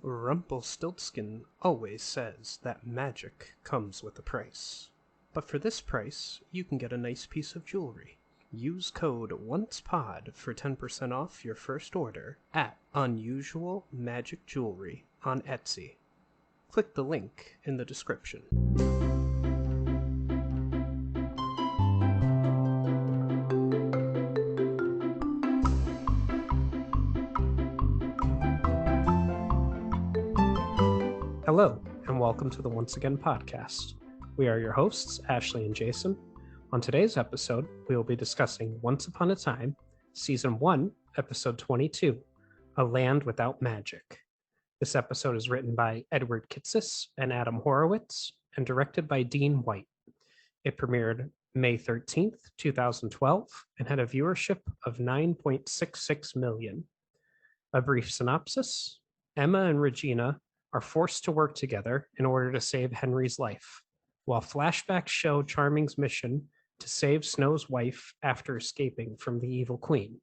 Rumpelstiltskin always says that magic comes with a price. But for this price, you can get a nice piece of jewelry. Use code ONCEPOD for 10% off your first order at Unusual Magic Jewelry on Etsy. Click the link in the description. Hello, and welcome to the Once Again podcast. We are your hosts, Ashley and Jason. On today's episode, we will be discussing Once Upon a Time, Season 1, Episode 22, A Land Without Magic. This episode is written by Edward Kitsis and Adam Horowitz, and directed by Dean White. It premiered May 13th, 2012, and had a viewership of 9.66 million. A brief synopsis: Emma and Regina are forced to work together in order to save Henry's life, while flashbacks show Charming's mission to save Snow's wife after escaping from the evil queen.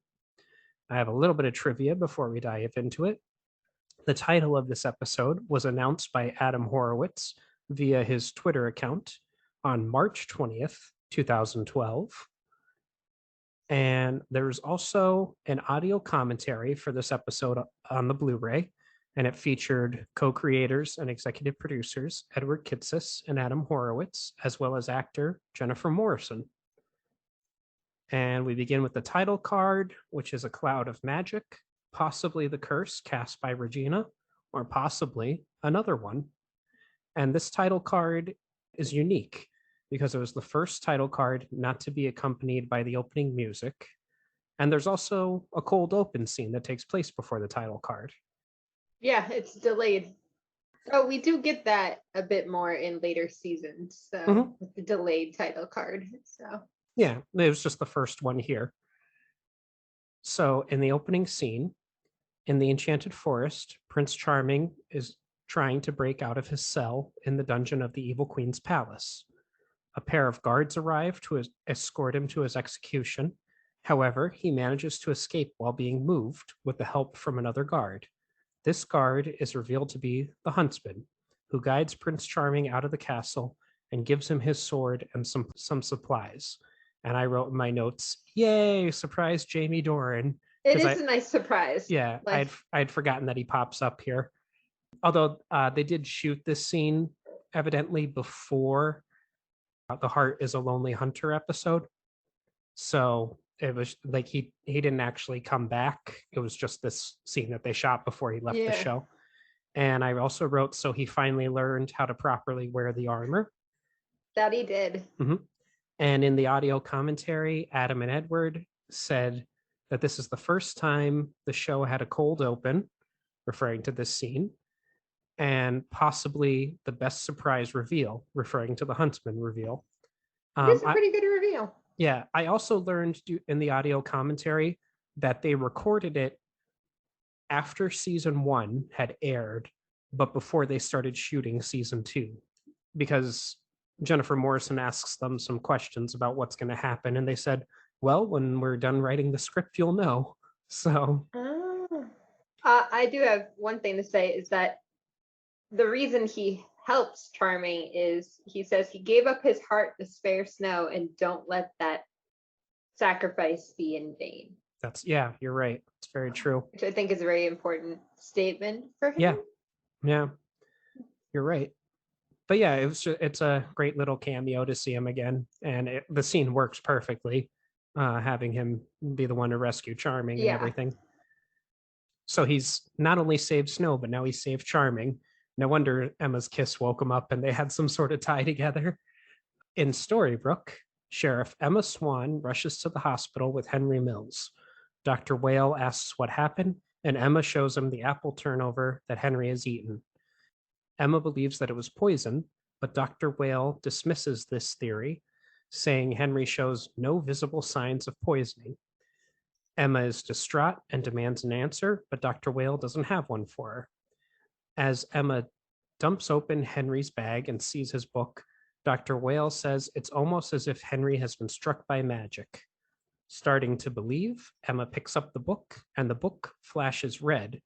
I have a little bit of trivia before we dive into it. The title of this episode was announced by Adam Horowitz via his Twitter account on March 20th, 2012. And there's also an audio commentary for this episode on the Blu-ray, and it featured co-creators and executive producers Edward Kitsis and Adam Horowitz, as well as actor Jennifer Morrison. And we begin with the title card, which is a cloud of magic, possibly the curse cast by Regina, or possibly another one. And this title card is unique because it was the first title card not to be accompanied by the opening music. And there's also a cold open scene that takes place before the title card. Yeah, it's delayed. Oh, we do get that a bit more in later seasons. So with the delayed title card. So yeah, it was just the first one here. So in the opening scene, in the Enchanted Forest, Prince Charming is trying to break out of his cell in the dungeon of the Evil Queen's palace. A pair of guards arrive to escort him to his execution. However, he manages to escape while being moved with the help from another guard. This guard is revealed to be the huntsman, who guides Prince Charming out of the castle and gives him his sword and some supplies. And I wrote in my notes, "Yay, surprise Jamie Dornan." It is a nice surprise. Yeah, I'd forgotten that he pops up here. Although they did shoot this scene evidently before the Heart is a Lonely Hunter episode. So it was like he didn't actually come back. It was just this scene that they shot before he left the show. And I also wrote, so he finally learned how to properly wear the armor. That he did. And in the audio commentary, Adam and Edward said that this is the first time the show had a cold open, referring to this scene, and possibly the best surprise reveal, referring to the Huntsman reveal. It's a pretty good reveal. Yeah, I also learned in the audio commentary that they recorded it after season 1 had aired, but before they started shooting season 2, because Jennifer Morrison asks them some questions about what's going to happen, and they said, well, when we're done writing the script, you'll know. So I do have one thing to say, is that the reason he helps Charming is he says he gave up his heart to spare Snow, and don't let that sacrifice be in vain. Yeah, you're right. It's very true. Which I think is a very important statement for him. Yeah, you're right. But yeah, it's a great little cameo to see him again, and the scene works perfectly, having him be the one to rescue Charming and everything. So he's not only saved Snow, but now he saved Charming. No wonder Emma's kiss woke him up and they had some sort of tie together. In Storybrooke, Sheriff Emma Swan rushes to the hospital with Henry Mills. Dr. Whale asks what happened, and Emma shows him the apple turnover that Henry has eaten. Emma believes that it was poison, but Dr. Whale dismisses this theory, saying Henry shows no visible signs of poisoning. Emma is distraught and demands an answer, but Dr. Whale doesn't have one for her. As Emma dumps open Henry's bag and sees his book, Dr. Whale says it's almost as if Henry has been struck by magic. Starting to believe, Emma picks up the book, and the book flashes red,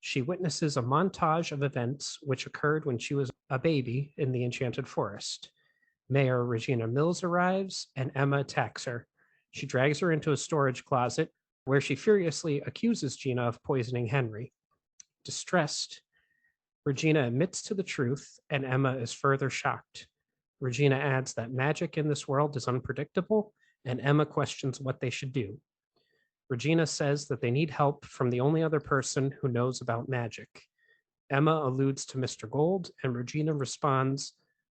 She witnesses a montage of events which occurred when she was a baby in the Enchanted Forest. Mayor Regina Mills arrives and Emma attacks her. She drags her into a storage closet where she furiously accuses Gina of poisoning Henry. Distressed, Regina admits to the truth and Emma is further shocked. Regina adds that magic in this world is unpredictable and Emma questions what they should do. Regina says that they need help from the only other person who knows about magic. Emma alludes to Mr. Gold, and Regina responds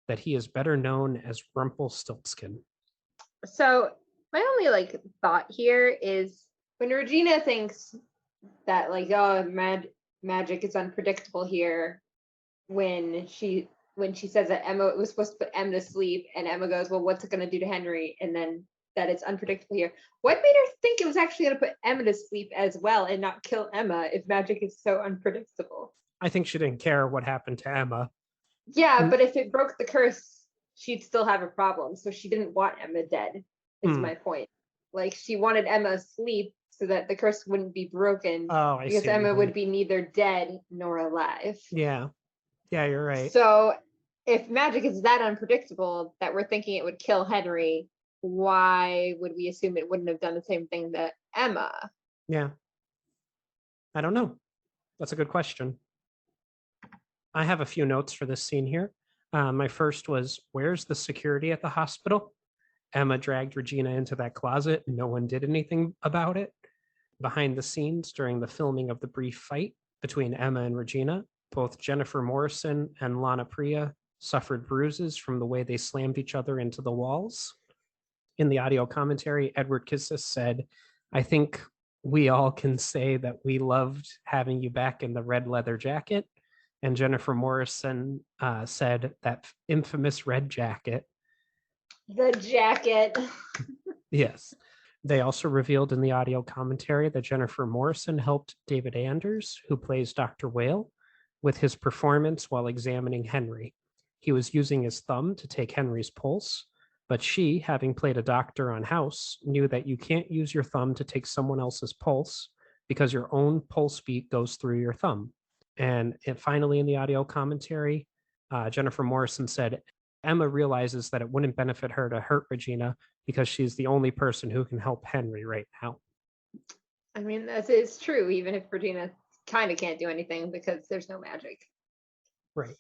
that he is better known as Rumpelstiltskin. So my only thought here is when Regina thinks that magic is unpredictable here, when she says that Emma was supposed to put Emma to sleep, and Emma goes, well, what's it going to do to Henry? And then that it's unpredictable here. What made her think it was actually going to put Emma to sleep as well and not kill Emma if magic is so unpredictable? I think she didn't care what happened to Emma. Yeah, but if it broke the curse, she'd still have a problem. So she didn't want Emma dead, is my point. Like, she wanted Emma asleep so that the curse wouldn't be broken, because Emma would be neither dead nor alive. Yeah, you're right. So if magic is that unpredictable that we're thinking it would kill Henry, why would we assume it wouldn't have done the same thing to Emma? Yeah. I don't know. That's a good question. I have a few notes for this scene here. My first was, where's the security at the hospital? Emma dragged Regina into that closet and no one did anything about it. Behind the scenes during the filming of the brief fight between Emma and Regina, both Jennifer Morrison and Lana Priya suffered bruises from the way they slammed each other into the walls. In the audio commentary, Edward Kissis said, I think we all can say that we loved having you back in the red leather jacket. And Jennifer Morrison said that infamous red jacket. The jacket. Yes. They also revealed in the audio commentary that Jennifer Morrison helped David Anders, who plays Dr. Whale, with his performance while examining Henry. He was using his thumb to take Henry's pulse, but she, having played a doctor on House, knew that you can't use your thumb to take someone else's pulse because your own pulse beat goes through your thumb. And finally, in the audio commentary, Jennifer Morrison said, Emma realizes that it wouldn't benefit her to hurt Regina because she's the only person who can help Henry right now. I mean, that is true, even if Regina kind of can't do anything because there's no magic. Right.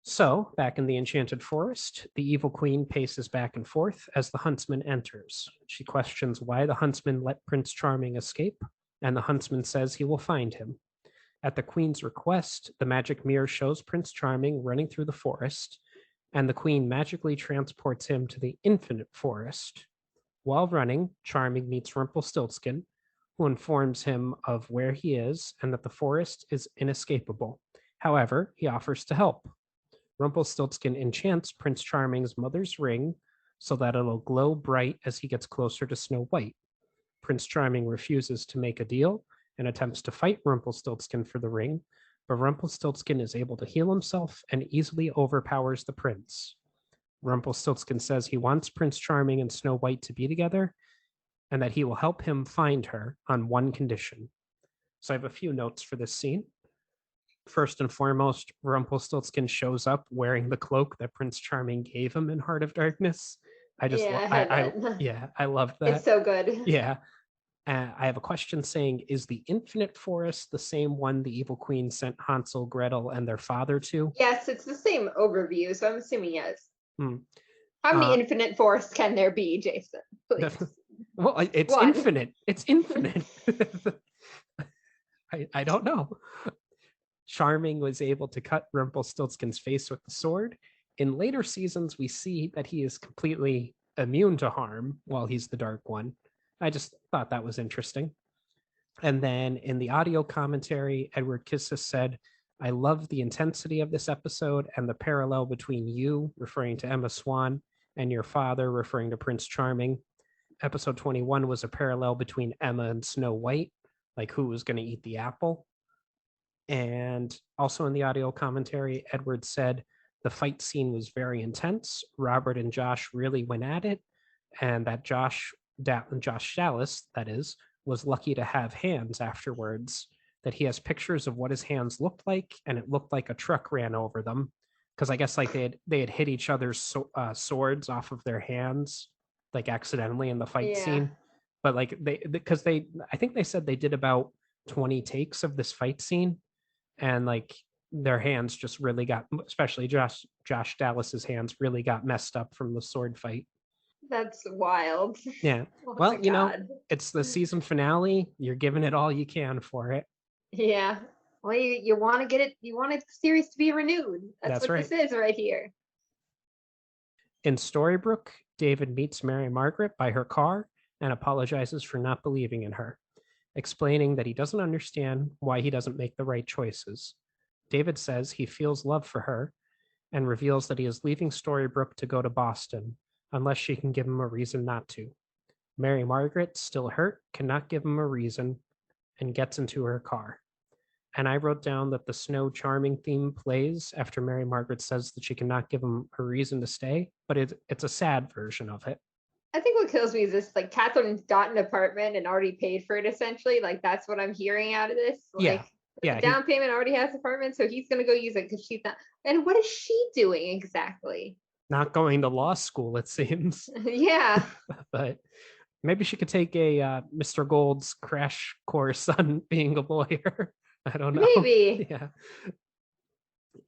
So, back in the Enchanted Forest, the evil queen paces back and forth as the huntsman enters. She questions why the huntsman let Prince Charming escape, and the huntsman says he will find him. At the queen's request, the magic mirror shows Prince Charming running through the forest, and the queen magically transports him to the infinite forest. While running, Charming meets Rumpelstiltskin, who informs him of where he is and that the forest is inescapable. However, he offers to help. Rumpelstiltskin enchants Prince Charming's mother's ring so that it'll glow bright as he gets closer to Snow White. Prince Charming refuses to make a deal and attempts to fight Rumpelstiltskin for the ring, but Rumpelstiltskin is able to heal himself and easily overpowers the prince. Rumpelstiltskin says he wants Prince Charming and Snow White to be together and that he will help him find her on one condition. So I have a few notes for this scene. First and foremost, Rumpelstiltskin shows up wearing the cloak that Prince Charming gave him in Heart of Darkness. I love that. It's so good. Yeah. I have a question saying, is the Infinite Forest the same one the Evil Queen sent Hansel, Gretel, and their father to? Yes, it's the same overview, so I'm assuming yes. How many infinite forests can there be, Jason? Please. Well, it's One. infinite. It's infinite. I don't know. Charming was able to cut Rumpelstiltskin's face with the sword. In later seasons, we see that he is completely immune to harm while he's the Dark One. I just thought that was interesting. And then in the audio commentary, Edward Kissis said, I love the intensity of this episode and the parallel between you, referring to Emma Swan, and your father, referring to Prince Charming. Episode 21 was a parallel between Emma and Snow White, like who was going to eat the apple. And also in the audio commentary, Edward said the fight scene was very intense. Robert and Josh really went at it, and that Josh Dallas, that is, was lucky to have hands afterwards. that he has pictures of what his hands looked like, and it looked like a truck ran over them because I guess like they had hit each other's swords off of their hands like accidentally in the fight Yeah. scene. But like they I think they said they did about 20 takes of this fight scene, and like their hands just really got, especially Josh Dallas's hands really got messed up from the sword fight. That's wild. Yeah. Oh my Well, god. it's the season finale. You're giving it all you can for it. Yeah. Well, you want to get it. You want the series to be renewed. That's That's what right. this is right here. In Storybrooke, David meets Mary Margaret by her car and apologizes for not believing in her, explaining that he doesn't understand why he doesn't make the right choices. David says he feels love for her and reveals that he is leaving Storybrooke to go to Boston unless she can give him a reason not to. Mary Margaret, still hurt, cannot give him a reason and gets into her car. And I wrote down that the snow charming theme plays after Mary Margaret says that she cannot give him a reason to stay, but it's a sad version of it. I think what kills me is this, like, Catherine's got an apartment and already paid for it essentially. Like, that's what I'm hearing out of this. Yeah. Like, the Yeah. down payment already has apartment, so he's gonna go use it because she's not. And what is she doing exactly? Not going to law school, it seems. Yeah. But maybe she could take a Mr. Gold's crash course on being a lawyer. I don't know. Maybe. Yeah.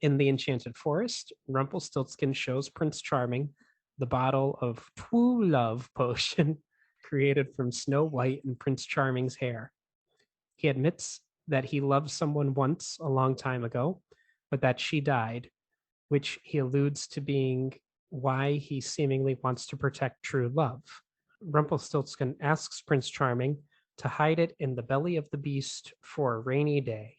In the Enchanted Forest, Rumpelstiltskin shows Prince Charming the bottle of True Love potion created from Snow White and Prince Charming's hair. He admits that he loved someone once a long time ago, but that she died, which he alludes to being why he seemingly wants to protect true love. Rumpelstiltskin asks Prince Charming to hide it in the belly of the beast for a rainy day.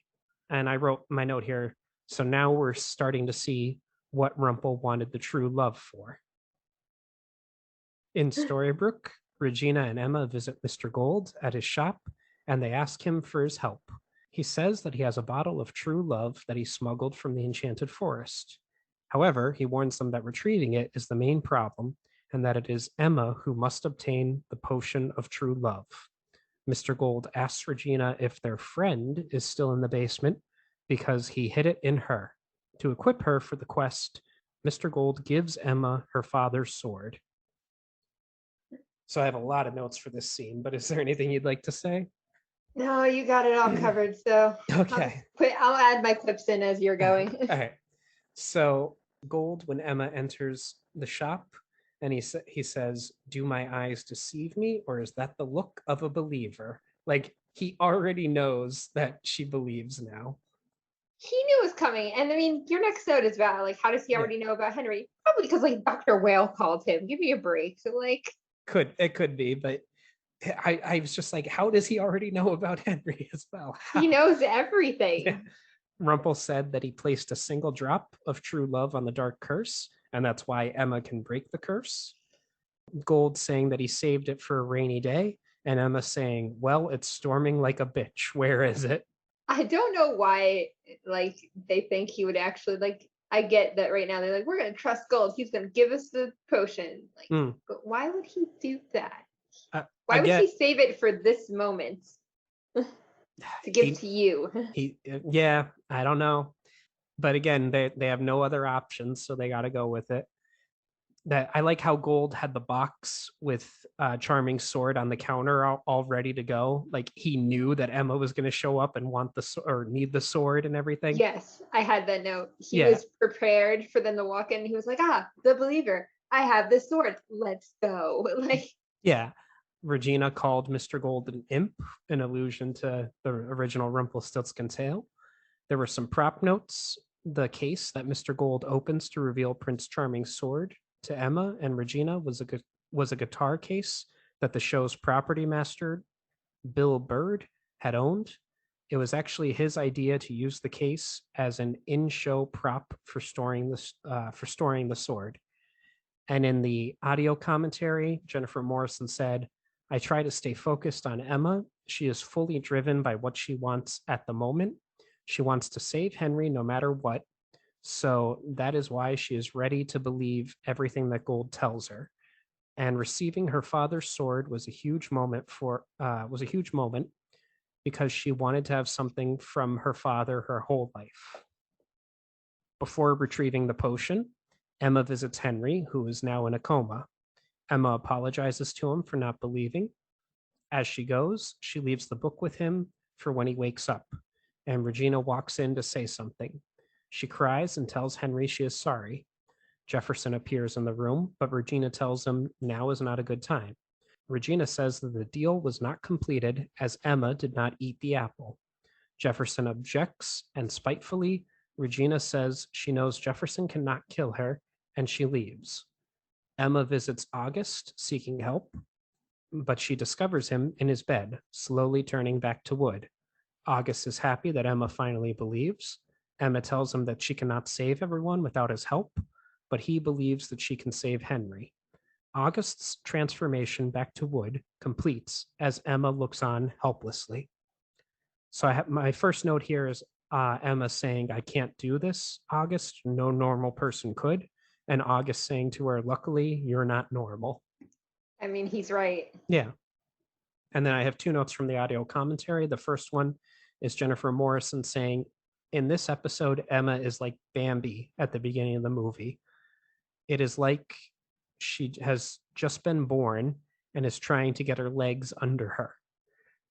And I wrote my note here. So now we're starting to see what Rumpel wanted the true love for. In Storybrooke, Regina and Emma visit Mr. Gold at his shop and they ask him for his help. He says that he has a bottle of true love that he smuggled from the Enchanted Forest. However, he warns them that retrieving it is the main problem and that it is Emma who must obtain the potion of true love. Mr. Gold asks Regina if their friend is still in the basement because he hid it in her. To equip her for the quest, Mr. Gold gives Emma her father's sword. So I have a lot of notes for this scene, but is there anything you'd like to say? No, you got it all covered. So Okay. I'll add my clips in as you're going. All right. So Gold, when Emma enters the shop, and he says, "Do my eyes deceive me, or is that the look of a believer?" Like he already knows that she believes now. He knew it was coming. And I mean, your next note is about, like, how does he Yeah. already know about Henry? Probably because, like, Dr. Whale called him. Give me a break. So, like, It could be, but I was just like, how does he already know about Henry as well? he knows everything. Yeah. Rumpel said that he placed a single drop of true love on the dark curse, and that's why Emma can break the curse. Gold saying that he saved it for a rainy day, and Emma saying, "Well, it's storming like a bitch. Where is it?" I don't know why, like, they think he would actually, like, I get that right now. They're like, we're going to trust Gold. He's going to give us the potion. Like, but why would he do that? Why would he save it for this moment to give to you? Yeah, I don't know. But again, they have no other options, so they got to go with it. That I like how Gold had the box with Charming's sword on the counter all ready to go. Like he knew that Emma was going to show up and want or need the sword and everything. Yes, I had that note. He was prepared for them to walk in. He was like, the believer. I have this sword. Let's go. Like, yeah. Regina called Mr. Gold an imp, an allusion to the original Rumpelstiltskin tale. There were some prop notes. The case that Mr. Gold opens to reveal Prince Charming's sword to Emma and Regina was a guitar case that the show's property master, Bill Bird, had owned. It was actually his idea to use the case as an in-show prop for storing the sword. And in the audio commentary, Jennifer Morrison said, "I try to stay focused on Emma. She is fully driven by what she wants at the moment. She wants to save Henry no matter what. So that is why she is ready to believe everything that Gold tells her. And receiving her father's sword was a huge moment because she wanted to have something from her father her whole life. Before retrieving the potion, Emma visits Henry, who is now in a coma. Emma apologizes to him for not believing. As she goes, she leaves the book with him for when he wakes up, and Regina walks in to say something. She cries and tells Henry she is sorry. Jefferson appears in the room, but Regina tells him now is not a good time. Regina says that the deal was not completed as Emma did not eat the apple. Jefferson objects, and spitefully, Regina says she knows Jefferson cannot kill her, and she leaves. Emma visits August, seeking help, but she discovers him in his bed, slowly turning back to wood. August is happy that Emma finally believes. Emma tells him that she cannot save everyone without his help, but he believes that she can save Henry. August's transformation back to wood completes as Emma looks on helplessly. So I have my first note here is Emma saying, "I can't do this, August. No normal person could." And August saying to her, "Luckily, you're not normal." I mean, he's right. Yeah. And then I have two notes from the audio commentary. The first one is Jennifer Morrison saying, "In this episode, Emma is like Bambi at the beginning of the movie. It is like she has just been born and is trying to get her legs under her."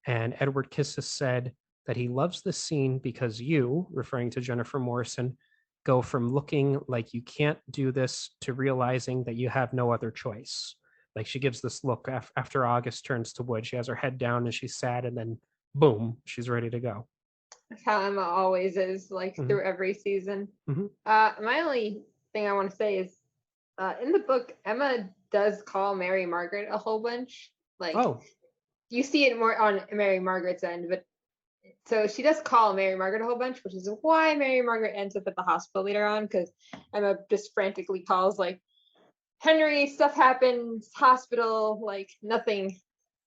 And Edward Kissis said that he loves this scene because you, referring to Jennifer Morrison, go from looking like you can't do this to realizing that you have no other choice. Like she gives this look after August turns to wood. She has her head down and she's sad, and then boom, she's ready to go. That's how Emma always is, like Mhm. through every season. Mhm. My only thing I want to say is, in the book, Emma does call Mary Margaret a whole bunch. Like Oh, you see it more on Mary Margaret's end, but so she does call Mary Margaret a whole bunch, which is why Mary Margaret ends up at the hospital later on, because Emma just frantically calls like, "Henry, stuff happens, hospital," like nothing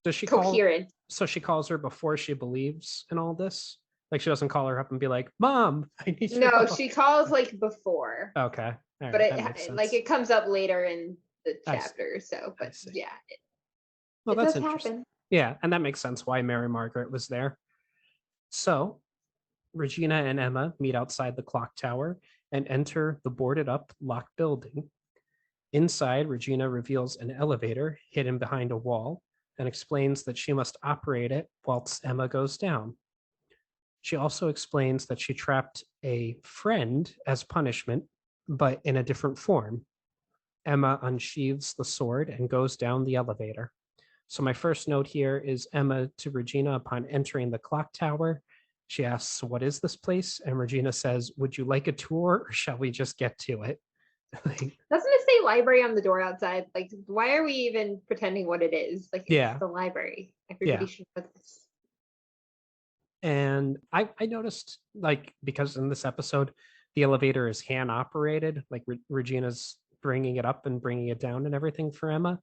does she call? coherent. So she calls her before she believes in all this? Like she doesn't call her up and be like, "Mom, I need your No, help." she calls like before, Okay. All but right. That makes like sense. it comes up later in the I see. chapter. So, I but see. yeah, Well, it that's does interesting. happen. Yeah. And that makes sense why Mary Margaret was there. So Regina and Emma meet outside the clock tower and enter the boarded up, locked building. Inside, Regina reveals an elevator hidden behind a wall and explains that she must operate it whilst Emma goes down. She also explains that she trapped a friend as punishment, but in a different form. Emma unsheathes the sword and goes down the elevator. So my first note here is Emma to Regina upon entering the clock tower. She asks, "What is this place?" And Regina says, "Would you like a tour or shall we just get to it?" Like, Doesn't it say library on the door outside? Like, why are we even pretending what it is? Like, it's yeah, the library. yeah. Everybody should know this. And I noticed, like, because in this episode, the elevator is hand operated, like Regina's bringing it up and bringing it down and everything for Emma.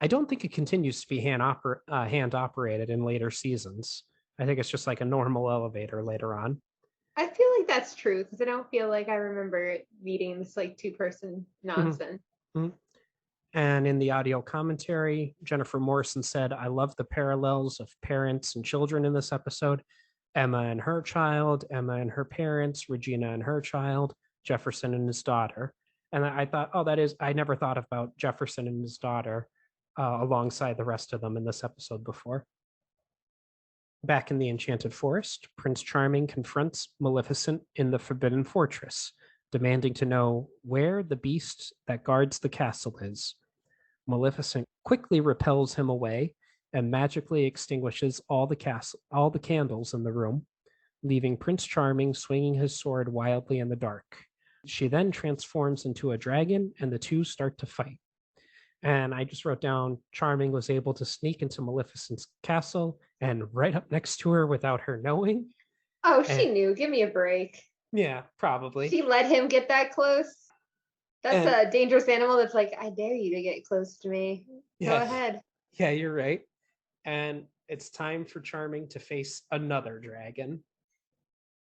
I don't think it continues to be hand operated in later seasons. I think it's just like a normal elevator later on. I feel like that's true because I don't feel like I remember reading this like two-person Mhm, nonsense. mhm. And in the audio commentary, Jennifer Morrison said, "I love the parallels of parents and children in this episode. Emma and her child, Emma and her parents, Regina and her child, Jefferson and his daughter." And I thought, oh, that is, I never thought about Jefferson and his daughter alongside the rest of them in this episode before. Back in the Enchanted Forest, Prince Charming confronts Maleficent in the Forbidden Fortress, demanding to know where the beast that guards the castle is. Maleficent quickly repels him away and magically extinguishes all the candles in the room, leaving Prince Charming swinging his sword wildly in the dark. She then transforms into a dragon and the two start to fight. And I just wrote down Charming was able to sneak into Maleficent's castle and right up next to her without her knowing. Oh, And she knew. Give me a break. yeah, probably. She let him get that close. That's And a dangerous animal that's like, I dare you to get close to me. Go yeah, ahead. yeah, you're right. And it's time for Charming to face another dragon.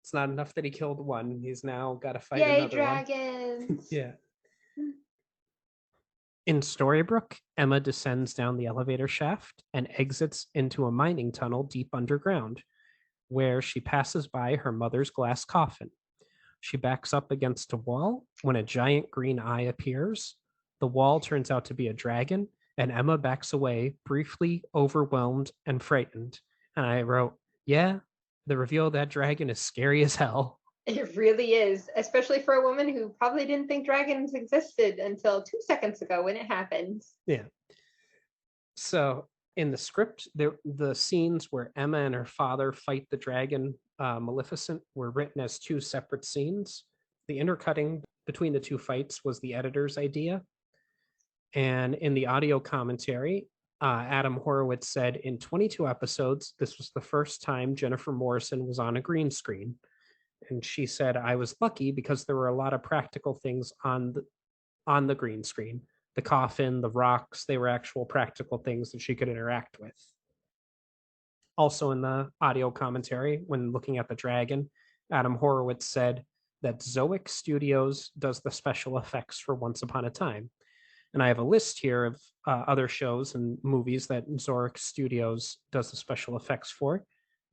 It's not enough that he killed one. He's now got to fight Yay, another one. dragons. Yeah. In Storybrooke, Emma descends down the elevator shaft and exits into a mining tunnel deep underground. where she passes by her mother's glass coffin. She backs up against a wall when a giant green eye appears. The wall turns out to be a dragon, and Emma backs away, briefly overwhelmed and frightened. And I wrote, yeah, the reveal of that dragon is scary as hell. It really is, especially for a woman who probably didn't think dragons existed until 2 seconds ago when it happened. Yeah. So in the script, the scenes where Emma and her father fight the dragon Maleficent were written as two separate scenes. The intercutting between the two fights was the editor's idea. And in the audio commentary, Adam Horowitz said in 22 episodes, this was the first time Jennifer Morrison was on a green screen. And she said, I was lucky because there were a lot of practical things on the green screen. The coffin, the rocks, they were actual practical things that she could interact with. Also in the audio commentary, when looking at the dragon, Adam Horowitz said that Zoic Studios does the special effects for Once Upon a Time. And I have a list here of other shows and movies that Zoic Studios does the special effects for.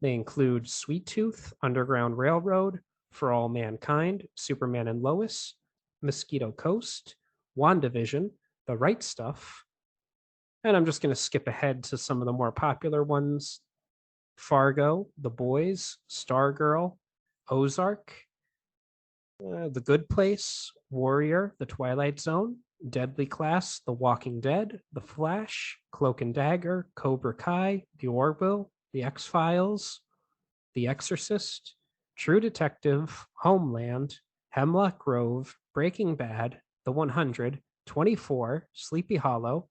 They include Sweet Tooth, Underground Railroad, For All Mankind, Superman and Lois, Mosquito Coast, WandaVision, The Right Stuff. And I'm just going to skip ahead to some of the more popular ones. Fargo, The Boys, Stargirl, Ozark, The Good Place, Warrior, The Twilight Zone, Deadly Class, The Walking Dead, The Flash, Cloak and Dagger, Cobra Kai, The Orville, The X-Files, The Exorcist, True Detective, Homeland, Hemlock Grove, Breaking Bad, The 100, 24, Sleepy Hollow,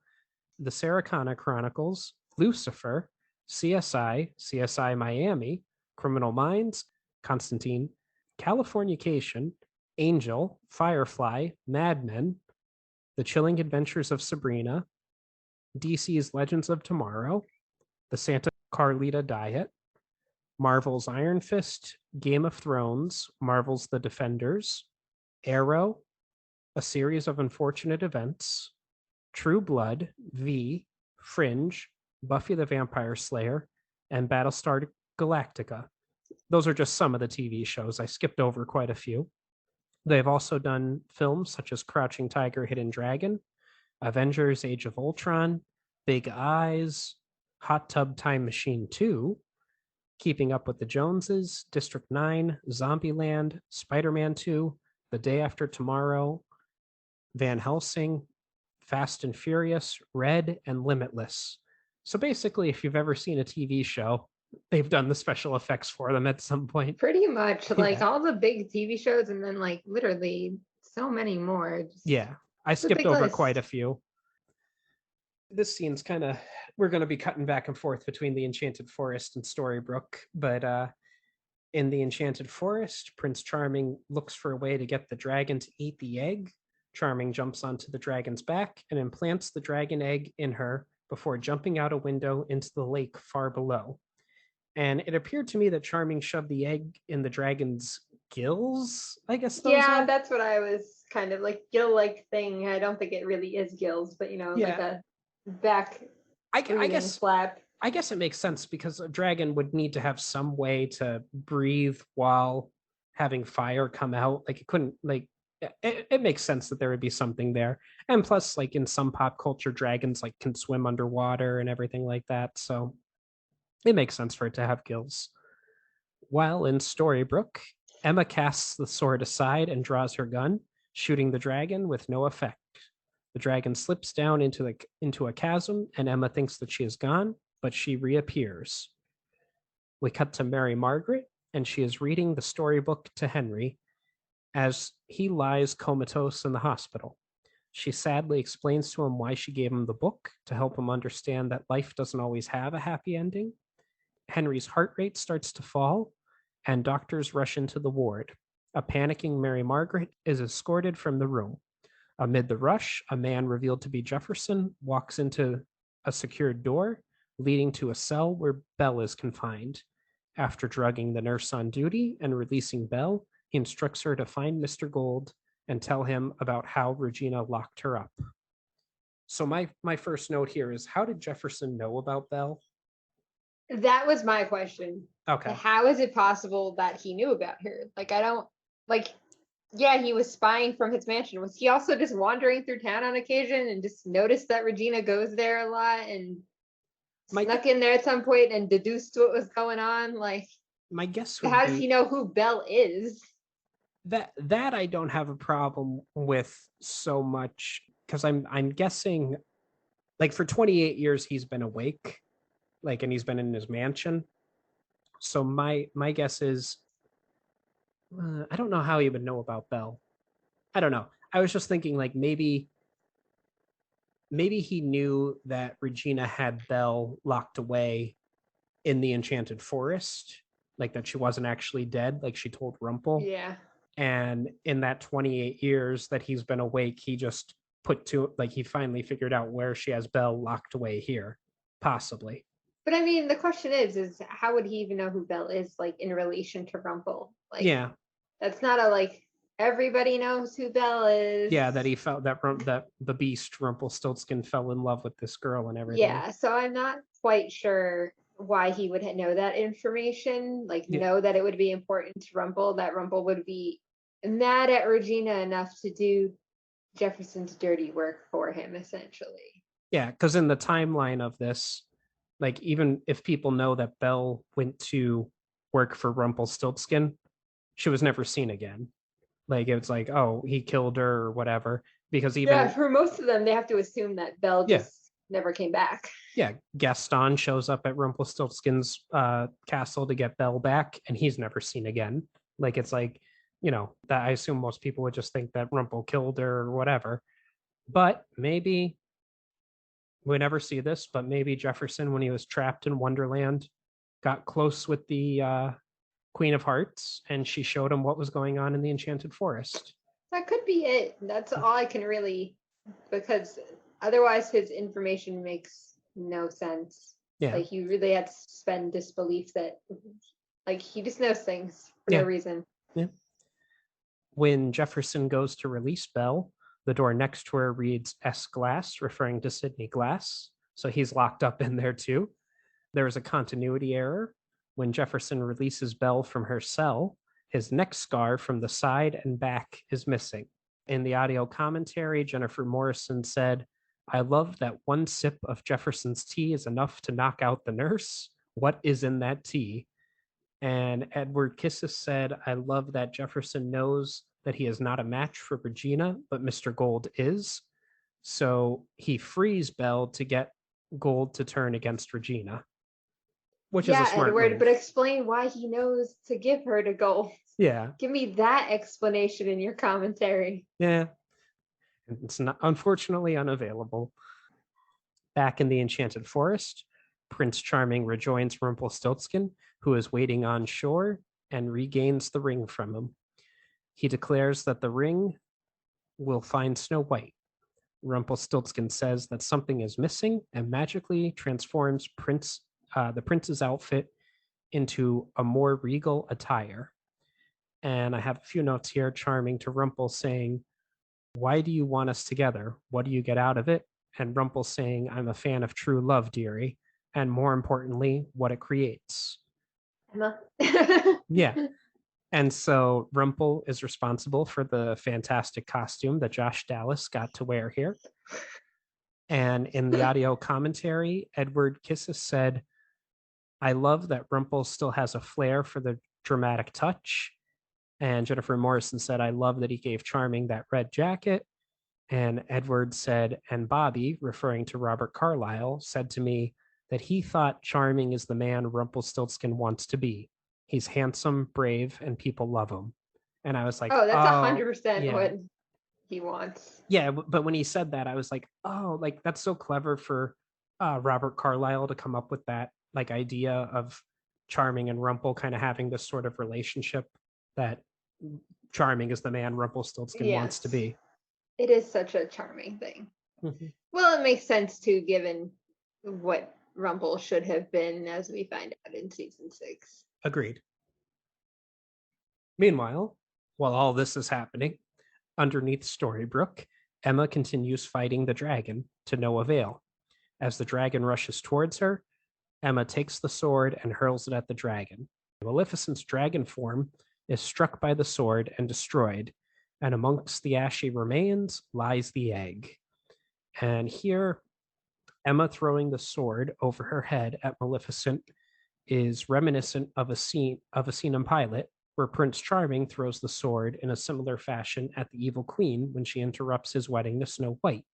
The Sarah Connor Chronicles, Lucifer, CSI, CSI Miami, Criminal Minds, Constantine, Californication, Angel, Firefly, Mad Men, The Chilling Adventures of Sabrina, DC's Legends of Tomorrow, The Santa Carlita Diet, Marvel's Iron Fist, Game of Thrones, Marvel's The Defenders, Arrow, A Series of Unfortunate Events, True Blood, V, Fringe, Buffy the Vampire Slayer, and Battlestar Galactica. Those are just some of the TV shows. I skipped over quite a few. They've also done films such as Crouching Tiger, Hidden Dragon, Avengers Age of Ultron, Big Eyes, Hot Tub Time Machine 2, Keeping Up with the Joneses, District 9, Zombieland, Spider-Man 2, The Day After Tomorrow, Van Helsing, Fast and Furious, Red, and Limitless. So basically, if you've ever seen a TV show, they've done the special effects for them at some point. Pretty much like Yeah. all the big TV shows, and then like literally so many more. Yeah, I skipped over quite a few. This scene's kind of, we're going to be cutting back and forth between the Enchanted Forest and Storybrooke, but in the Enchanted Forest, Prince Charming looks for a way to get the dragon to eat the egg. Charming jumps onto the dragon's back and implants the dragon egg in her before jumping out a window into the lake far below. And it appeared to me that Charming shoved the egg in the dragon's gills, I guess. Yeah, that's what I was kind of like, gill-like thing. I don't think it really is gills, but like a back I guess flap. I guess it makes sense because a dragon would need to have some way to breathe while having fire come out. Like it couldn't, like it makes sense that there would be something there. And plus, like in some pop culture, dragons like can swim underwater and everything like that. So it makes sense for it to have gills. While in Storybrooke, Emma casts the sword aside and draws her gun, shooting the dragon with no effect. The dragon slips down into a chasm, and Emma thinks that she is gone, but she reappears. We cut to Mary Margaret, and she is reading the storybook to Henry as he lies comatose in the hospital. She sadly explains to him why she gave him the book to help him understand that life doesn't always have a happy ending. Henry's heart rate starts to fall, and doctors rush into the ward. A panicking Mary Margaret is escorted from the room. Amid the rush, a man revealed to be Jefferson walks into a secured door leading to a cell where Belle is confined. After drugging the nurse on duty and releasing Belle, he instructs her to find Mr. Gold and tell him about how Regina locked her up. So my first note here is, how did Jefferson know about Belle? That was my question. Okay. How is it possible that he knew about her? Like, I don't like. Yeah, he was spying from his mansion. Was he also just wandering through town on occasion and just noticed that Regina goes there a lot and My snuck in there at some point and deduced what was going on? Like, my guess would how does he be know who Belle is? that I don't have a problem with so much, because I'm guessing, like, for 28 years he's been awake, like, and he's been in his mansion. So my guess is, I don't know how he would know about Belle. I don't know. I was just thinking, like, maybe he knew that Regina had Belle locked away in the Enchanted Forest, like that she wasn't actually dead, like she told Rumpel. Yeah. And in that 28 years that he's been awake, he just he finally figured out where she has Belle locked away here, possibly. But I mean, the question is how would he even know who Belle is, like, in relation to Rumpel? Like, Yeah, that's not a, like, everybody knows who Belle is. yeah, that he felt that the beast Rumpelstiltskin fell in love with this girl and everything. Yeah, so I'm not quite sure why he would know that information, like, Yeah, know that it would be important to Rumpel, that Rumpel would be mad at Regina enough to do Jefferson's dirty work for him, essentially. yeah, because in the timeline of this, like, even if people know that Belle went to work for Rumpelstiltskin, she was never seen again. Like, it's like, oh, he killed her or whatever. Because Yeah, even, for most of them, they have to assume that Belle yeah, just never came back. yeah, Gaston shows up at Rumpelstiltskin's castle to get Belle back, and he's never seen again. Like, it's like, that I assume most people would just think that Rumpel killed her or whatever. But maybe we never see this, but maybe Jefferson, when he was trapped in Wonderland, got close with the Queen of Hearts, and she showed him what was going on in the Enchanted Forest. That could be it. That's all I can really, because otherwise his information makes no sense. Yeah. Like, you really had to suspend disbelief that, like, he just knows things for no Yeah. reason. Yeah. When Jefferson goes to release Belle, the door next to her reads S. Glass, referring to Sidney Glass. So he's locked up in there too. There is a continuity error. When Jefferson releases Belle from her cell, his neck scar from the side and back is missing. In the audio commentary, Jennifer Morrison said, I love that one sip of Jefferson's tea is enough to knock out the nurse. What is in that tea? And Edward Kissis said, I love that Jefferson knows that he is not a match for Regina, but Mr. Gold is. So he frees Belle to get Gold to turn against Regina, which is a Yeah, smart Edward, move. but explain why he knows to give her to Gold. Yeah. Give me that explanation in your commentary. Yeah. It's not, unfortunately, unavailable. Back in the Enchanted Forest, Prince Charming rejoins Rumpelstiltskin, who is waiting on shore, and regains the ring from him. He declares that the ring will find Snow White. Rumpelstiltskin says that something is missing and magically transforms the prince's outfit into a more regal attire. And I have a few notes here. Charming to Rumpel saying, why do you want us together? What do you get out of it? And Rumpel saying, I'm a fan of true love, dearie. And more importantly, what it creates. Emma. Yeah. And so Rumpel is responsible for the fantastic costume that Josh Dallas got to wear here. And in the audio commentary, Edward Kissis said, I love that Rumpel still has a flair for the dramatic touch. And Jennifer Morrison said, I love that he gave Charming that red jacket. And Edward said, and Bobby, referring to Robert Carlyle, said to me that he thought Charming is the man Rumpelstiltskin wants to be. He's handsome, brave, and people love him. And I was like, Oh, that's oh, 100% yeah. what he wants. Yeah, but when he said that, I was like, oh, like, that's so clever for Robert Carlyle to come up with that, like, idea of Charming and Rumpel kind of having this sort of relationship, that Charming is the man Rumpelstiltskin wants to be. It is such a charming thing. Mm-hmm. Well, it makes sense too, given what Rumpel should have been, as we find out in season 6. Agreed. Meanwhile, while all this is happening, underneath Storybrooke, Emma continues fighting the dragon to no avail. As the dragon rushes towards her, Emma takes the sword and hurls it at the dragon. Maleficent's dragon form is struck by the sword and destroyed, and amongst the ashy remains lies the egg. And here, Emma throwing the sword over her head at Maleficent is reminiscent of a scene in Pilot where Prince Charming throws the sword in a similar fashion at the evil queen when she interrupts his wedding to Snow White.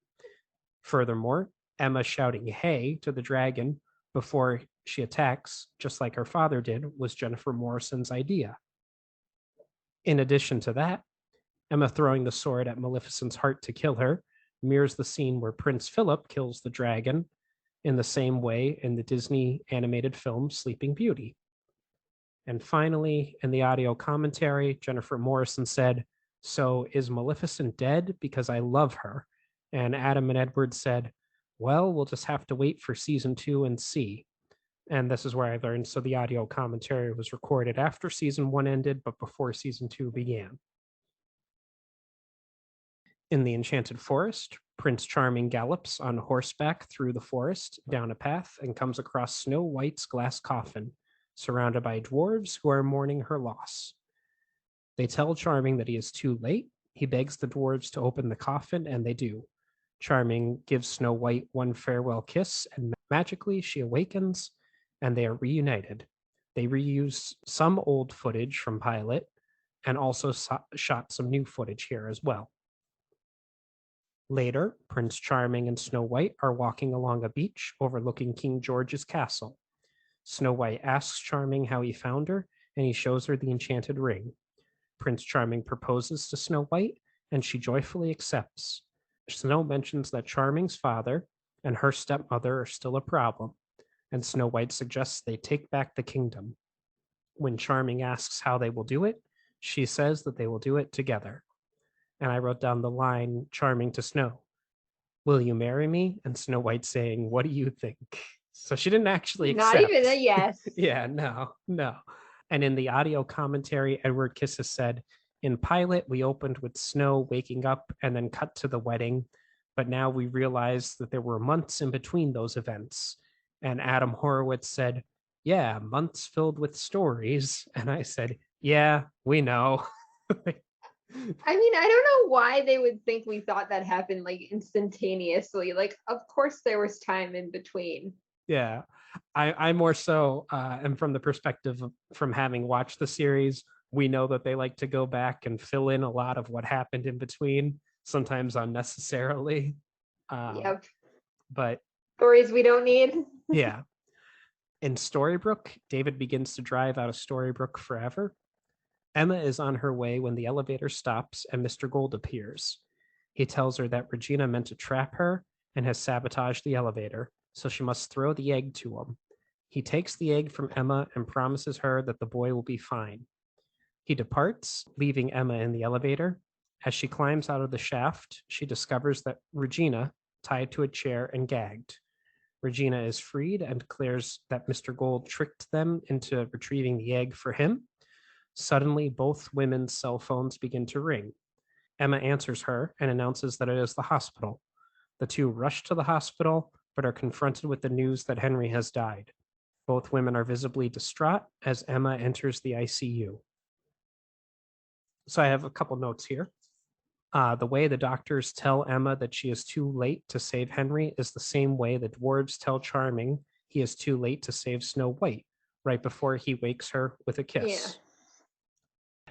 Furthermore, Emma shouting "Hey" to the dragon before she attacks, just like her father did, was Jennifer Morrison's idea. In addition to that, Emma throwing the sword at Maleficent's heart to kill her mirrors the scene where Prince Philip kills the dragon in the same way in the Disney animated film Sleeping Beauty. And finally, in the audio commentary, Jennifer Morrison said, "So is Maleficent dead? Because I love her." And Adam and Edward said, "Well, we'll just have to wait for season 2 and see." And this is where I learned. So the audio commentary was recorded after season 1 ended, but before season 2 began. In the Enchanted Forest, Prince Charming gallops on horseback through the forest, down a path, and comes across Snow White's glass coffin, surrounded by dwarves who are mourning her loss. They tell Charming that he is too late. He begs the dwarves to open the coffin, and they do. Charming gives Snow White one farewell kiss, and magically she awakens, and they are reunited. They reuse some old footage from Pilot, and also shot some new footage here as well. Later, Prince Charming and Snow White are walking along a beach overlooking King George's castle. Snow White asks Charming how he found her, and he shows her the enchanted ring. Prince Charming proposes to Snow White, and she joyfully accepts. Snow mentions that Charming's father and her stepmother are still a problem, and Snow White suggests they take back the kingdom. When Charming asks how they will do it, she says that they will do it together. And I wrote down the line Charming to Snow, "Will you marry me?" And Snow White saying, "What do you think?" So she didn't actually accept. Not even a yes. Yeah, no. And in the audio commentary, Edward Kissis said, "In Pilot, we opened with Snow waking up and then cut to the wedding. But now we realize that there were months in between those events." And Adam Horowitz said, "Yeah, months filled with stories." And I said, "Yeah, we know." I mean, I don't know why they would think we thought that happened like instantaneously. Like, of course there was time in between. Yeah, I more so am from the perspective of, from having watched the series, we know that they like to go back and fill in a lot of what happened in between, sometimes unnecessarily. Yep. But Stories we don't need. yeah. In Storybrooke, David begins to drive out of Storybrooke forever. Emma is on her way when the elevator stops and Mr. Gold appears. He tells her that Regina meant to trap her and has sabotaged the elevator, so she must throw the egg to him. He takes the egg from Emma and promises her that the boy will be fine. He departs, leaving Emma in the elevator. As she climbs out of the shaft, she discovers that Regina, tied to a chair and gagged. Regina is freed and declares that Mr. Gold tricked them into retrieving the egg for him. Suddenly, both women's cell phones begin to ring. Emma answers her and announces that it is the hospital. The two rush to the hospital, but are confronted with the news that Henry has died. Both women are visibly distraught as Emma enters the ICU. So I have a couple notes here. The way the doctors tell Emma that she is too late to save Henry is the same way the dwarves tell Charming he is too late to save Snow White, right before he wakes her with a kiss. Yeah.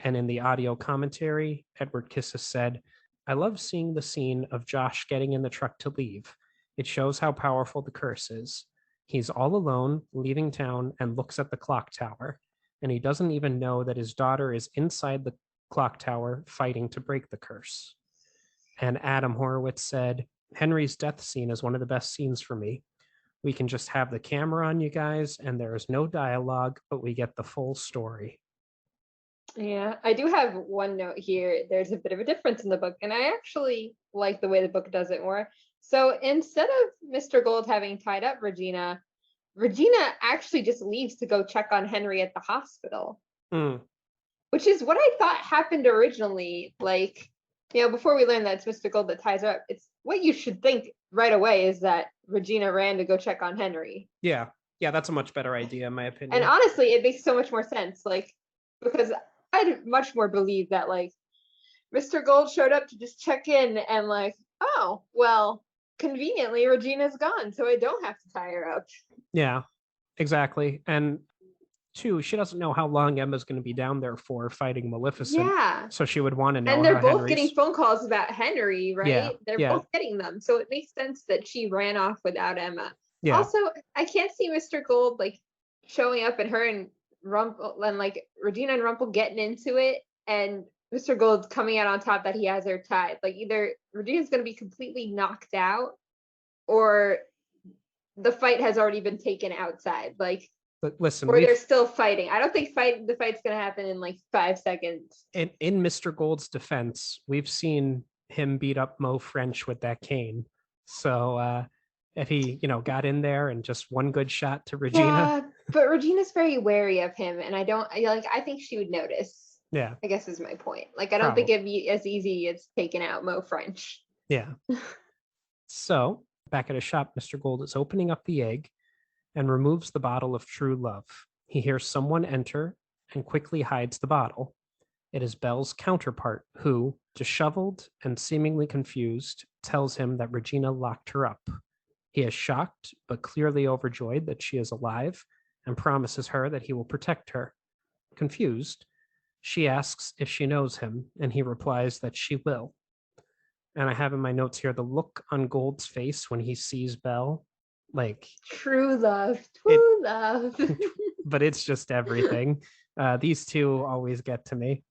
And in the audio commentary, Edward Kissis said, "I love seeing the scene of Josh getting in the truck to leave. It shows how powerful the curse is. He's all alone, leaving town, and looks at the clock tower. And he doesn't even know that his daughter is inside the clock tower fighting to break the curse." And Adam Horowitz said, "Henry's death scene is one of the best scenes for me. We can just have the camera on you guys, and there is no dialogue, but we get the full story." Yeah, I do have one note here. There's a bit of a difference in the book, and I actually like the way the book does it more. So instead of Mr. Gold having tied up Regina, Regina actually just leaves to go check on Henry at the hospital, which is what I thought happened originally. Like, before we learn that it's Mr. Gold that ties her up, it's what you should think right away is that Regina ran to go check on Henry. Yeah. Yeah, that's a much better idea, in my And opinion. honestly, it makes so much more sense. Like, because I'd much more believe that like Mr. Gold showed up to just check in and like, oh, well, conveniently Regina's gone, so I don't have to tie her up. Yeah, exactly. And two, she doesn't know how long Emma's going to be down there for fighting Maleficent. Yeah. So she would want to know And they're how both getting Henry's. phone calls about Henry, Yeah, right? They're yeah, both getting them. So it makes sense that she ran off without Emma. yeah. Also, I can't see Mr. Gold like showing up and her and Rumple and like Regina and Rumple getting into it and Mr. Gold's coming out on top that he has her tied. Like either Regina's going to be completely knocked out or the fight has already been taken outside. Like, But listen, or they're still fighting. I don't think the fight's going to happen in like 5 seconds. in Mr. Gold's defense, we've seen him beat up Mo French with that cane. So if he, got in there and just one good shot to Regina, Yeah, but Regina's very wary of him, and I think she would notice. yeah, I guess is my point. Like, I don't think probably, it'd be as easy as taking out Mo French. yeah. So back at his shop, Mr. Gold is opening up the egg and removes the bottle of true love. He hears someone enter and quickly hides the bottle. It is Belle's counterpart, who, disheveled and seemingly confused, tells him that Regina locked her up. He is shocked, but clearly overjoyed that she is alive, and promises her that he will protect her. Confused, she asks if she knows him, and he replies that she will. And I have in my notes here the look on Gold's face when he sees Belle, like True love, it, true love. but it's just everything. These two always get to me.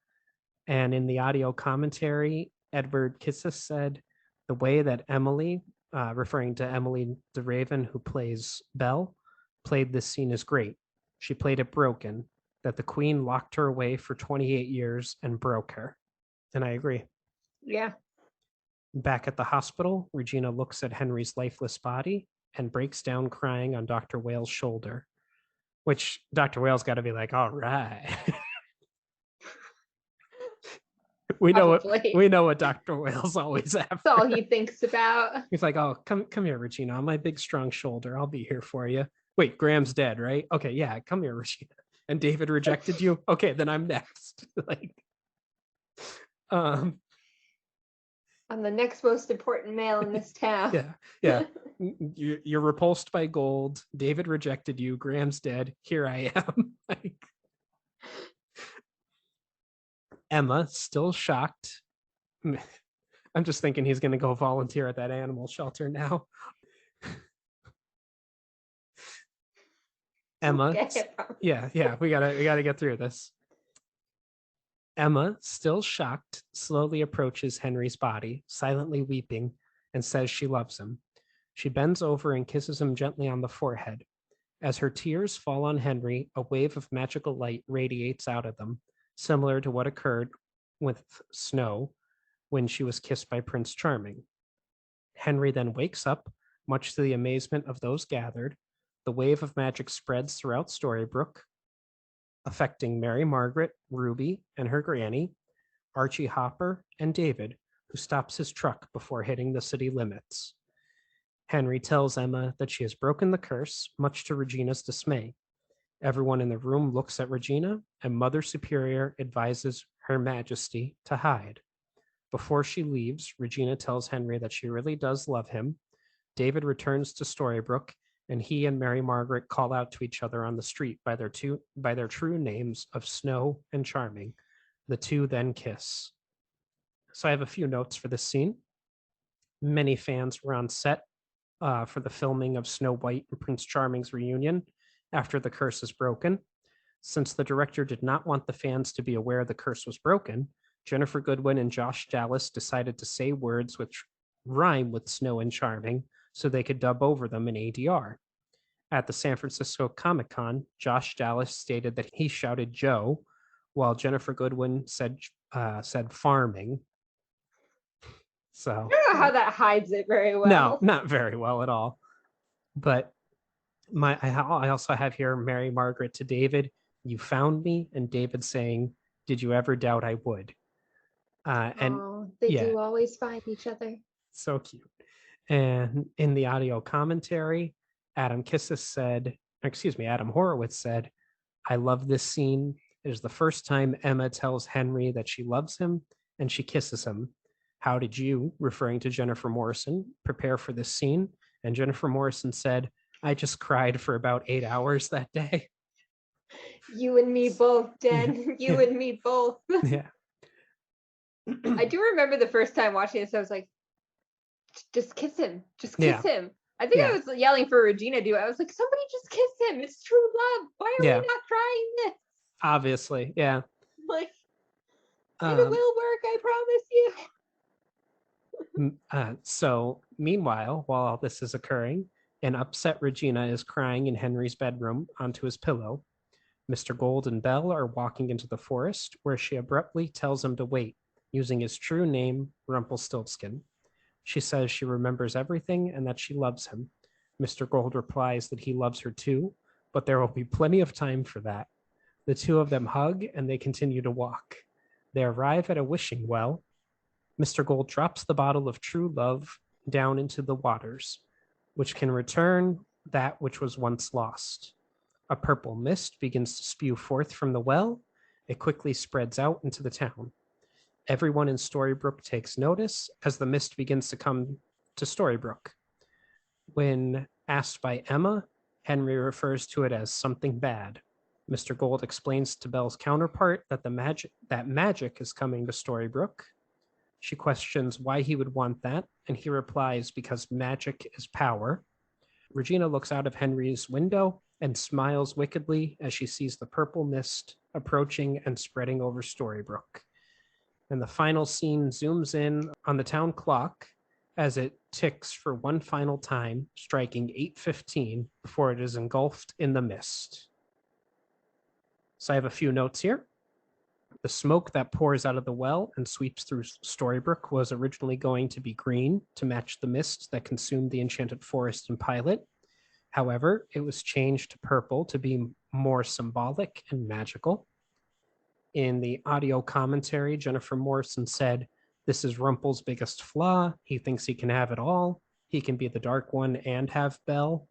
And in the audio commentary, Edward Kissis said the way that Emily, referring to Emily the Raven, who plays Belle, played this scene is great. She played it broken, that the queen locked her away for 28 years and broke her. And I agree. Yeah. Back at the hospital, Regina looks at Henry's lifeless body and breaks down crying on Dr. Whale's shoulder, which Dr. Whale's got to be like, all right. we know Probably. we know what Dr. Whale's always after. That's all he thinks about. He's like, oh, come here, Regina, on my big strong shoulder. I'll be here for you. Wait, Graham's dead, right? Okay, yeah, come here, Regina. And David rejected you. Okay, then I'm next. Like, I'm the next most important male in this town. yeah, yeah. You're repulsed by Gold. David rejected you. Graham's dead. Here I am. Like, Emma, still shocked. I'm just thinking he's going to go volunteer at that animal shelter now. Emma, yeah, we gotta get through this. Emma, still shocked, slowly approaches Henry's body, silently weeping, and says she loves him. She bends over and kisses him gently on the forehead. As her tears fall on Henry, a wave of magical light radiates out of them, similar to what occurred with Snow when she was kissed by Prince Charming. Henry then wakes up, much to the amazement of those gathered. The wave of magic spreads throughout Storybrooke, affecting Mary Margaret, Ruby, and her granny, Archie Hopper, and David, who stops his truck before hitting the city limits. Henry tells Emma that she has broken the curse, much to Regina's dismay. Everyone in the room looks at Regina, and Mother Superior advises Her Majesty to hide. Before she leaves, Regina tells Henry that she really does love him. David returns to Storybrooke, and he and Mary Margaret call out to each other on the street by their true names of Snow and Charming. The two then kiss. So I have a few notes for this scene. Many fans were on set for the filming of Snow White and Prince Charming's reunion after the curse is broken. Since the director did not want the fans to be aware the curse was broken, Jennifer Goodwin and Josh Dallas decided to say words which rhyme with Snow and Charming so they could dub over them in ADR. At the San Francisco Comic-Con, Josh Dallas stated that he shouted Joe, while Jennifer Goodwin said farming. So I don't know how that hides it very well. No, not very well at all. But I also have here Mary Margaret to David, you found me, and David saying, did you ever doubt I would? And they yeah, do always find each other. So cute. And in the audio commentary, Adam Kissis said, Adam Horowitz said, I love this scene. It is the first time Emma tells Henry that she loves him and she kisses him. How did you, referring to Jennifer Morrison, prepare for this scene? And Jennifer Morrison said, I just cried for about 8 hours that day. You and me both, Jen. You and me both. Yeah. I do remember the first time watching this, I was like, just kiss him. Just kiss him. I think I was yelling for Regina, dude. I was like, somebody just kiss him. It's true love. Why are we not trying this? Obviously, yeah. Like, and it will work, I promise you. So, meanwhile, while all this is occurring, an upset Regina is crying in Henry's bedroom onto his pillow. Mr. Gold and Belle are walking into the forest, where she abruptly tells him to wait, using his true name, Rumpelstiltskin. She says she remembers everything and that she loves him. Mr. Gold replies that he loves her too, but there will be plenty of time for that. The two of them hug and they continue to walk. They arrive at a wishing well. Mr. Gold drops the bottle of true love down into the waters, which can return that which was once lost. A purple mist begins to spew forth from the well. It quickly spreads out into the town. Everyone in Storybrooke takes notice as the mist begins to come to Storybrooke. When asked by Emma, Henry refers to it as something bad. Mr. Gold explains to Belle's counterpart that magic is coming to Storybrooke. She questions why he would want that, and he replies because magic is power. Regina looks out of Henry's window and smiles wickedly as she sees the purple mist approaching and spreading over Storybrooke. And the final scene zooms in on the town clock as it ticks for one final time, striking 8:15 before it is engulfed in the mist. So I have a few notes here. The smoke that pours out of the well and sweeps through Storybrooke was originally going to be green to match the mist that consumed the enchanted forest in pilot. However, it was changed to purple to be more symbolic and magical. In the audio commentary, Jennifer Morrison said, this is Rumpel's biggest flaw. He thinks he can have it all. He can be the dark one and have Belle.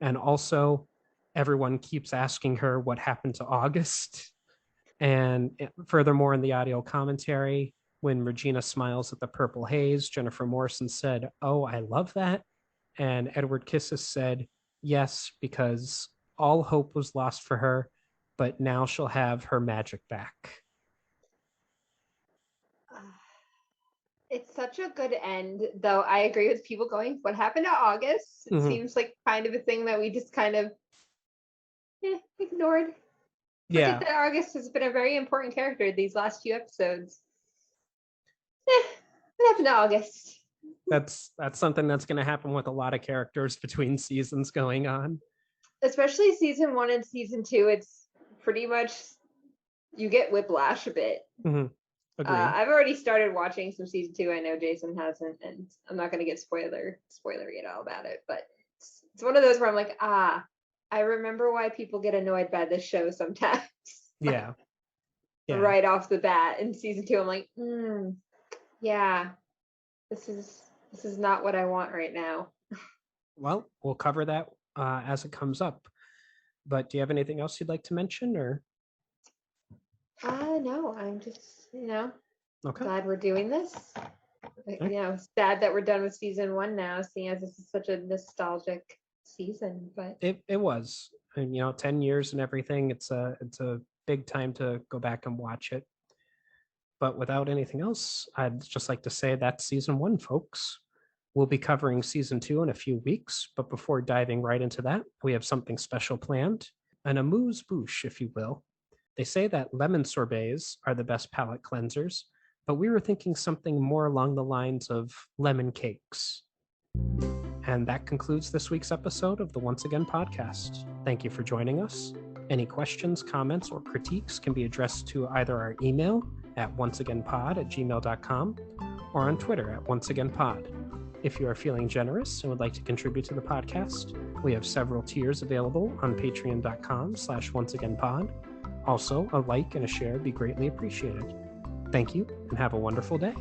And also, everyone keeps asking her what happened to August. And furthermore, in the audio commentary, when Regina smiles at the purple haze, Jennifer Morrison said, oh, I love that. And Edward Kissis said, yes, because all hope was lost for her, but now she'll have her magic back. It's such a good end, though. I agree with people going, what happened to August? It seems like kind of a thing that we just kind of ignored. Forget that August has been a very important character these last few episodes. What happened to August? That's something that's going to happen with a lot of characters between seasons going on. Especially season 1 and season 2, it's pretty much, you get whiplash a bit. I've already started watching some season 2. I know Jason hasn't, and I'm not going to get spoilery at all about it, but it's one of those where I'm like, I remember why people get annoyed by this show sometimes. Yeah. Right off the bat in season 2, I'm like, yeah, this is not what I want right now. Well, we'll cover that as it comes up. But do you have anything else you'd like to mention, or? No, I'm just, glad we're doing this. Okay. Sad that we're done with season 1 now, seeing as this is such a nostalgic season. But it was, and 10 years and everything. It's a big time to go back and watch it. But without anything else, I'd just like to say that's season 1, folks. We'll be covering season 2 in a few weeks, but before diving right into that, we have something special planned, an amuse-bouche, if you will. They say that lemon sorbets are the best palate cleansers, but we were thinking something more along the lines of lemon cakes. And that concludes this week's episode of the Once Again podcast. Thank you for joining us. Any questions, comments, or critiques can be addressed to either our email at onceagainpod@gmail.com or on Twitter at onceagainpod. If you are feeling generous and would like to contribute to the podcast, we have several tiers available on patreon.com/onceagainpod. Also, a like and a share would be greatly appreciated. Thank you and have a wonderful day.